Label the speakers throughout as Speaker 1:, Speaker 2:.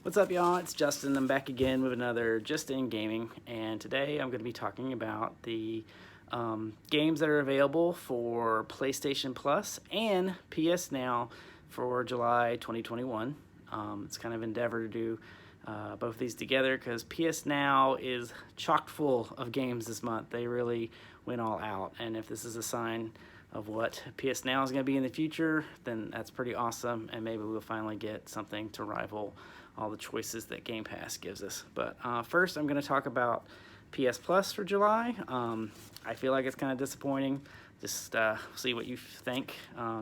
Speaker 1: What's up, y'all? It's Justin. I'm back again with another Just In Gaming, and today I'm going to be talking about the games that are available for PlayStation Plus and PSNow for July 2021. It's kind of an endeavor to do both of these together because PSNow is chock full of games this month. They really went all out, and if this is a sign of what PSNow is going to be in the future, then that's pretty awesome, and maybe we'll finally get something to rival all the choices that Game Pass gives us. But first, I'm going to talk about PS Plus for July. I feel like it's kind of disappointing. Just see what you think.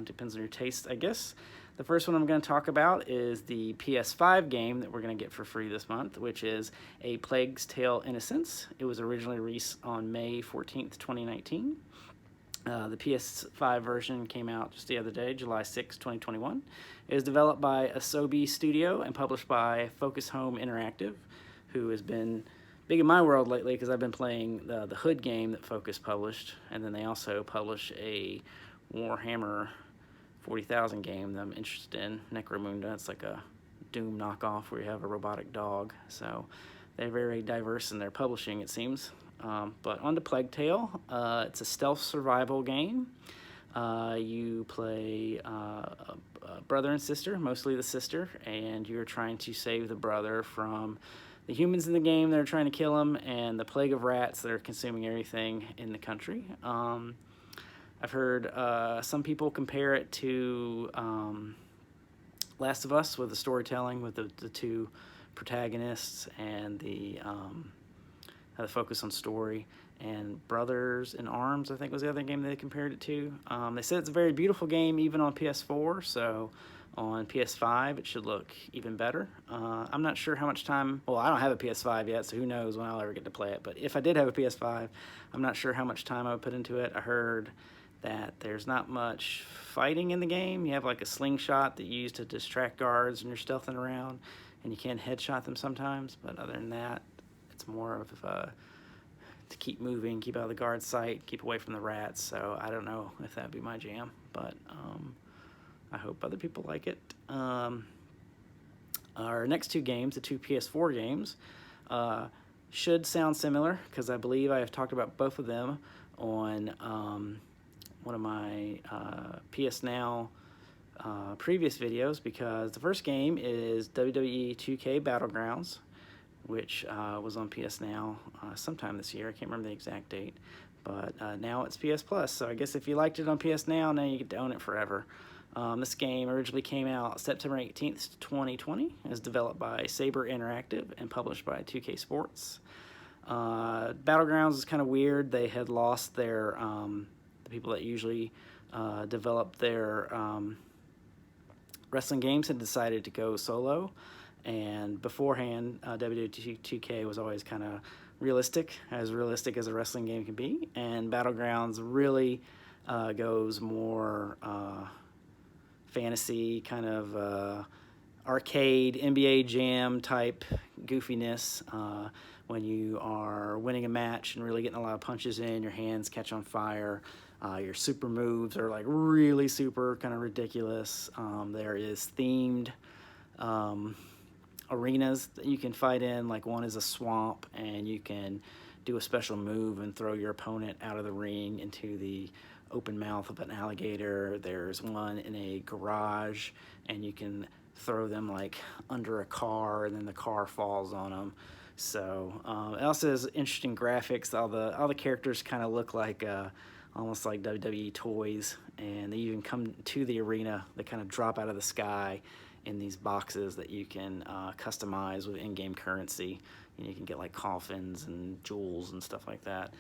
Speaker 1: Depends on your taste, I guess. The first one I'm going to talk about is the PS5 game that we're going to get for free this month, which is A Plague's Tale: Innocence. It was originally released on May 14th, 2019. The PS5 version came out just the other day, July 6, 2021. It was developed by Asobi Studio and published by Focus Home Interactive, who has been big in my world lately because I've been playing the Hood game that Focus published, and then they also publish a Warhammer 40,000 game that I'm interested in, Necromunda. It's like a Doom knockoff where you have a robotic dog, so they're very diverse in their publishing, it seems. But on to Plague Tale. It's a stealth survival game. You play a brother and sister, mostly the sister, and you're trying to save the brother from the humans in the game that are trying to kill him and the plague of rats that are consuming everything in the country. I've heard some people compare it to Last of Us with the storytelling, with the two protagonists and the focus on story. And Brothers in Arms, I think, was the other game they compared it to. They said it's a very beautiful game even on PS4, so on PS5 it should look even better. I'm not sure how much time, well, I don't have a PS5 yet, so who knows when I'll ever get to play it, but if I did have a PS5, I'm not sure how much time I would put into it. I heard that there's not much fighting in the game. You have like a slingshot that you use to distract guards when you're stealthing around, and you can headshot them sometimes, but other than that, it's more of to keep moving, keep out of the guard's sight, keep away from the rats. So I don't know if that'd be my jam, but I hope other people like it. Our next two games, the two PS4 games, should sound similar because I believe I have talked about both of them on one of my PSNow previous videos, because the first game is WWE 2K Battlegrounds, which was on PSNow sometime this year. I can't remember the exact date, but now it's PS Plus. So I guess if you liked it on PSNow, now you get to own it forever. This game originally came out September 18th, 2020. It was developed by Saber Interactive and published by 2K Sports. Battlegrounds is kind of weird. They had lost their the people that usually develop their wrestling games had decided to go solo. And beforehand, WWE2K was always kind of realistic as a wrestling game can be. And Battlegrounds really goes more fantasy, kind of arcade, NBA Jam type goofiness. When you are winning a match and really getting a lot of punches in, your hands catch on fire. Your super moves are like really super kind of ridiculous. There is themed arenas that you can fight in, like one is a swamp, and you can do a special move and throw your opponent out of the ring into the open mouth of an alligator. There's one in a garage, and you can throw them like under a car, and then the car falls on them. So it also has interesting graphics. All the characters kind of look like almost like WWE toys, and they even come to the arena. They kind of drop out of the sky in these boxes that you can customize with in-game currency. You can get like coffins and jewels and stuff like that.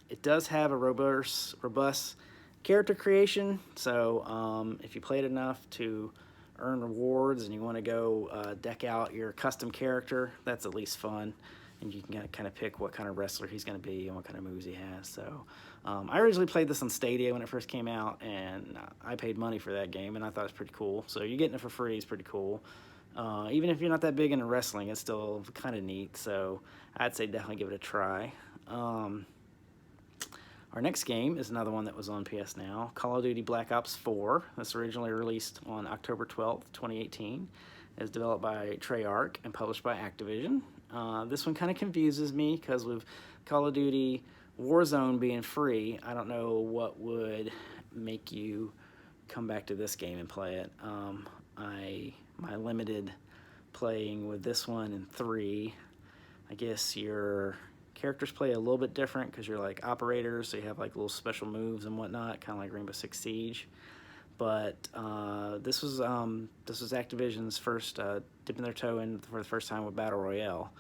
Speaker 1: It does have a robust character creation, so if you played enough to earn rewards and you want to go deck out your custom character, that's at least fun. And you can kind of pick what kind of wrestler he's going to be and what kind of moves he has. So I originally played this on Stadia when it first came out, and I paid money for that game, and I thought it was pretty cool. So you getting it for free is pretty cool. Even if you're not that big into wrestling, it's still kind of neat. So I'd say definitely give it a try. Our next game is another one that was on PS Now, Call of Duty Black Ops 4. This originally released on October 12th, 2018. It's developed by Treyarch and published by Activision. This one kind of confuses me because with Call of Duty Warzone being free, I don't know what would make you come back to this game and play it. My limited playing with this one and 3, I guess your characters play a little bit different because you're like operators, so you have like little special moves and whatnot, kind of like Rainbow Six Siege. But this was Activision's first dipping their toe in for the first time with Battle Royale.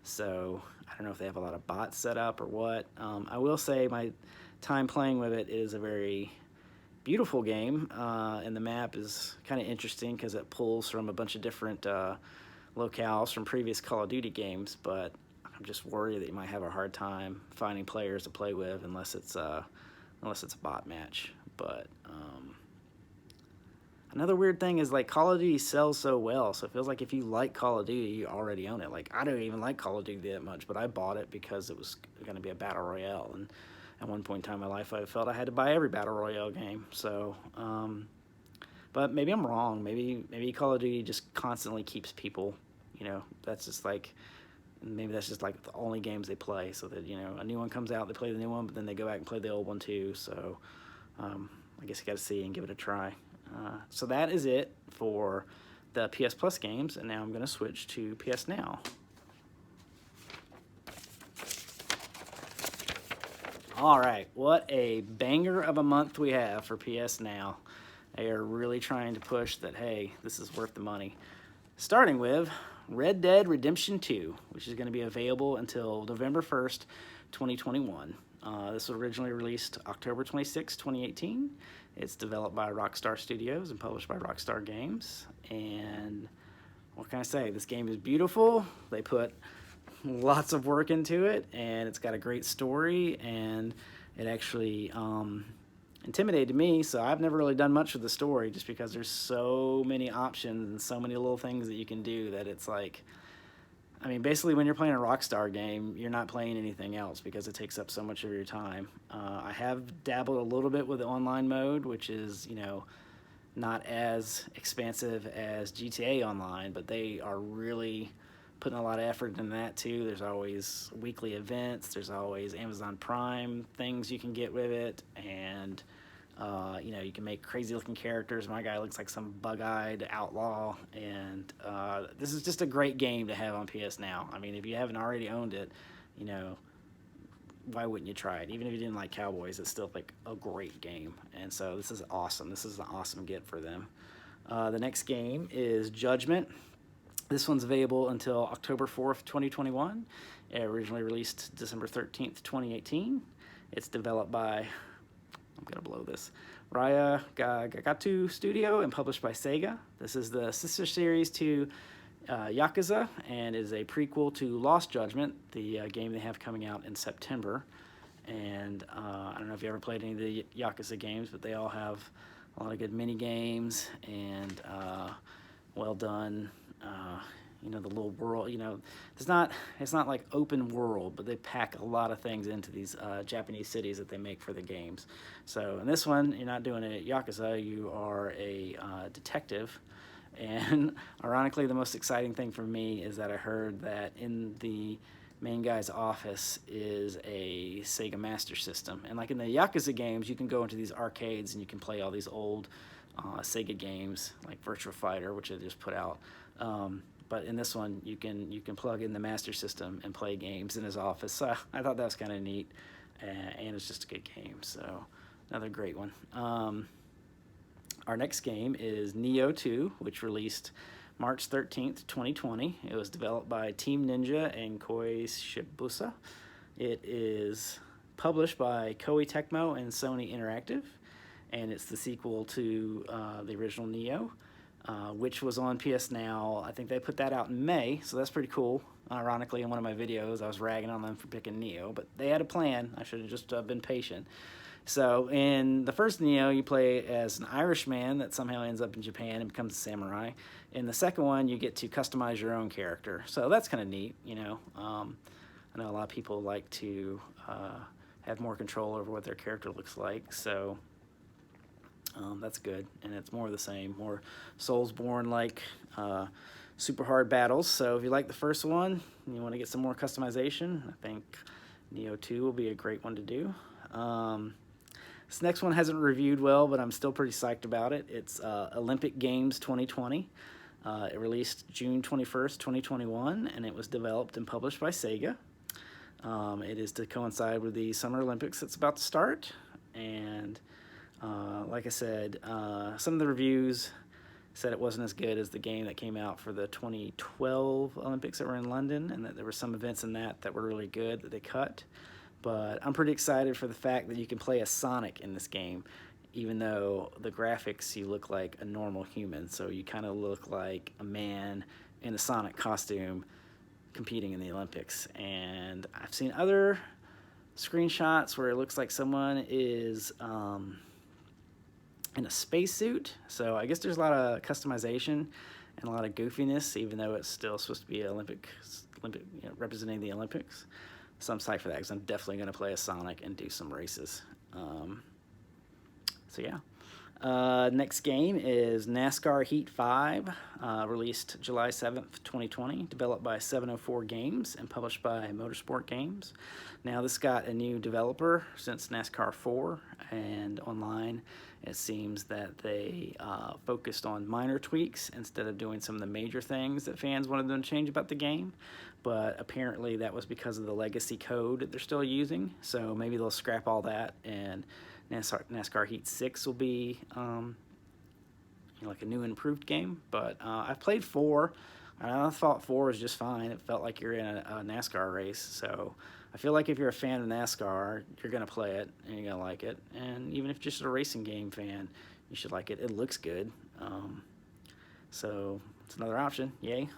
Speaker 1: So I don't know if they have a lot of bots set up or what. I will say my time playing with it is a very beautiful game, and the map is kind of interesting because it pulls from a bunch of different locales from previous Call of Duty games, but I'm just worried that you might have a hard time finding players to play with unless it's a bot match. But another weird thing is like Call of Duty sells so well, so it feels like if you like Call of Duty, you already own it. Like I don't even like Call of Duty that much, but I bought it because it was going to be a battle royale, and at one point in time in my life, I felt I had to buy every battle royale game. So, but maybe I'm wrong. Maybe Call of Duty just constantly keeps people. You know, that's just like. Maybe that's just like the only games they play, so that, you know, a new one comes out, they play the new one, but then they go back and play the old one too. So I guess you got to see and give it a try. So that is it for the PS Plus games, and now I'm going to switch to PS Now. All right, what a banger of a month we have for PS Now. They are really trying to push that, hey, this is worth the money. Starting with Red Dead Redemption 2, which is going to be available until November 1st, 2021. This was originally released October 26, 2018. It's developed by Rockstar Studios and published by Rockstar Games. And what can I say? This game is beautiful. They put lots of work into it, and it's got a great story, and it actually intimidated me, so I've never really done much with the story just because there's so many options and so many little things that you can do that it's like, I mean, basically when you're playing a Rockstar game, you're not playing anything else because it takes up so much of your time. I have dabbled a little bit with the online mode, which is, you know, not as expansive as GTA Online, but they are really putting a lot of effort in that too. There's always weekly events, there's always Amazon Prime things you can get with it, and you know, you can make crazy looking characters. My guy looks like some bug-eyed outlaw, and this is just a great game to have on PS Now. I mean, if you haven't already owned it, you know, why wouldn't you try it? Even if you didn't like Cowboys, it's still like a great game, and so this is awesome. This is an awesome get for them. The next game is Judgment. This one's available until October 4th, 2021. It originally released December 13th, 2018. It's developed by, I'm gonna blow this, Raya Gagatu Studio and published by Sega. This is the sister series to Yakuza and is a prequel to Lost Judgment, the game they have coming out in September. And I don't know if you ever played any of the Yakuza games, but they all have a lot of good mini games and well done. You know, the little world, you know, it's not like open world, but they pack a lot of things into these Japanese cities that they make for the games. So in this one, you're not doing a Yakuza, you are a detective. And ironically, the most exciting thing for me is that I heard that in the main guy's office is a Sega Master System. And like in the Yakuza games, you can go into these arcades and you can play all these old Sega games like Virtua Fighter, which they just put out. But in this one, you can plug in the Master System and play games in his office. So I thought that was kind of neat, and it's just a good game. So another great one. Our next game is Neo 2, which released March 13th, 2020. It was developed by Team Ninja and Koei Shibuya. It is published by Koei Tecmo and Sony Interactive, and it's the sequel to the original Neo, which was on PS Now. I think they put that out in May, so that's pretty cool. Ironically, in one of my videos, I was ragging on them for picking Neo, but they had a plan. I should have just been patient. So in the first Neo, you play as an Irishman that somehow ends up in Japan and becomes a samurai. In the second one, you get to customize your own character. So that's kind of neat, you know. I know a lot of people like to have more control over what their character looks like. So that's good, and it's more of the same, more Soulsborne-like super hard battles. So if you like the first one and you want to get some more customization, I think Neo 2 will be a great one to do. This next one hasn't reviewed well, but I'm still pretty psyched about it. It's Olympic Games 2020. It released June 21st, 2021, and it was developed and published by Sega. It is to coincide with the Summer Olympics that's about to start, and like I said, some of the reviews said it wasn't as good as the game that came out for the 2012 Olympics that were in London, and that there were some events in that were really good that they cut. But I'm pretty excited for the fact that you can play as Sonic in this game, even though the graphics, you look like a normal human, so you kind of look like a man in a Sonic costume competing in the Olympics. And I've seen other screenshots where it looks like someone is in a spacesuit, so I guess there's a lot of customization and a lot of goofiness, even though it's still supposed to be Olympic, representing the Olympics. So I'm psyched for that, because I'm definitely going to play as Sonic and do some races. So yeah. Next game is NASCAR Heat 5, released July 7th, 2020, developed by 704 Games and published by Motorsport Games. Now this got a new developer since NASCAR 4, and online it seems that they focused on minor tweaks instead of doing some of the major things that fans wanted them to change about the game. But apparently that was because of the legacy code that they're still using, so maybe they'll scrap all that, and NASCAR Heat 6 will be like a new improved game. But I've played 4, and I thought 4 was just fine. It felt like you're in a NASCAR race, so I feel like if you're a fan of NASCAR, you're going to play it, and you're going to like it. And even if you're just a racing game fan, you should like it. It looks good. So it's another option. Yay.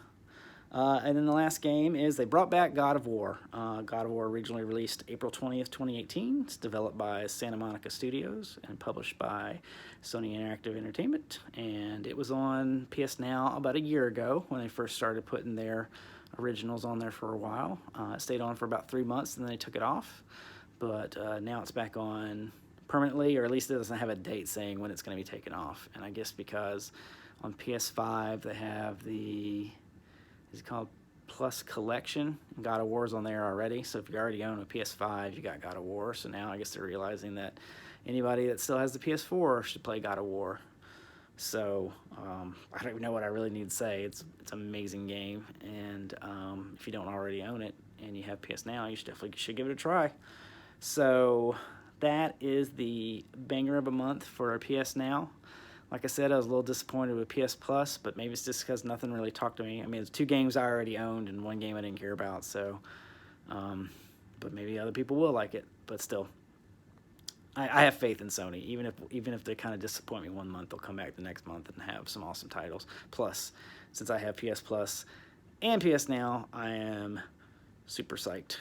Speaker 1: And then the last game is they brought back God of War. God of War originally released April 20th, 2018. It's developed by Santa Monica Studios and published by Sony Interactive Entertainment. And it was on PSNow about a year ago when they first started putting their originals on there for a while. It stayed on for about 3 months, and then they took it off. But now it's back on permanently, or at least it doesn't have a date saying when it's going to be taken off. And I guess because on PS5 they have the, it's called Plus Collection. God of War's on there already, so if you already own a PS5, you got God of War. So now I guess they're realizing that anybody that still has the PS4 should play God of War. So I don't even know what I really need to say. It's an amazing game, and if you don't already own it and you have PSNow, you should give it a try. So that is the banger of a month for PSNow. Like I said, I was a little disappointed with PSPlus, but maybe it's just because nothing really talked to me. I mean, it's 2 games I already owned and 1 game I didn't care about, so but maybe other people will like it. But still, I have faith in Sony. Even if they kind of disappoint me one month, they'll come back the next month and have some awesome titles. Plus, since I have PS Plus and PSNow, I am super psyched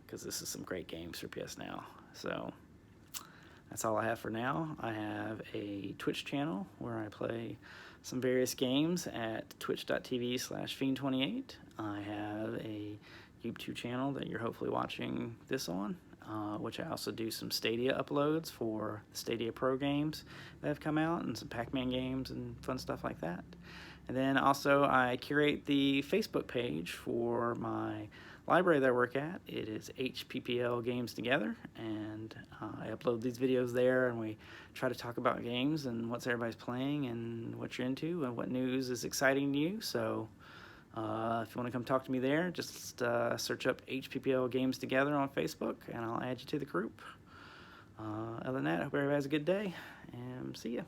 Speaker 1: because this is some great games for PSNow. So that's all I have for now. I have a Twitch channel where I play some various games at twitch.tv/fiend28. I have a YouTube channel that you're hopefully watching this on, which I also do some Stadia uploads for the Stadia Pro games that have come out, and some Pac-Man games and fun stuff like that. And then also I curate the Facebook page for my library that I work at. It is HPPL Games Together, and I upload these videos there, and we try to talk about games and what everybody's playing and what you're into and what news is exciting to you. So if you want to come talk to me there, just search up HPPL Games Together on Facebook, and I'll add you to the group. Other than that, I hope everybody has a good day, and see ya.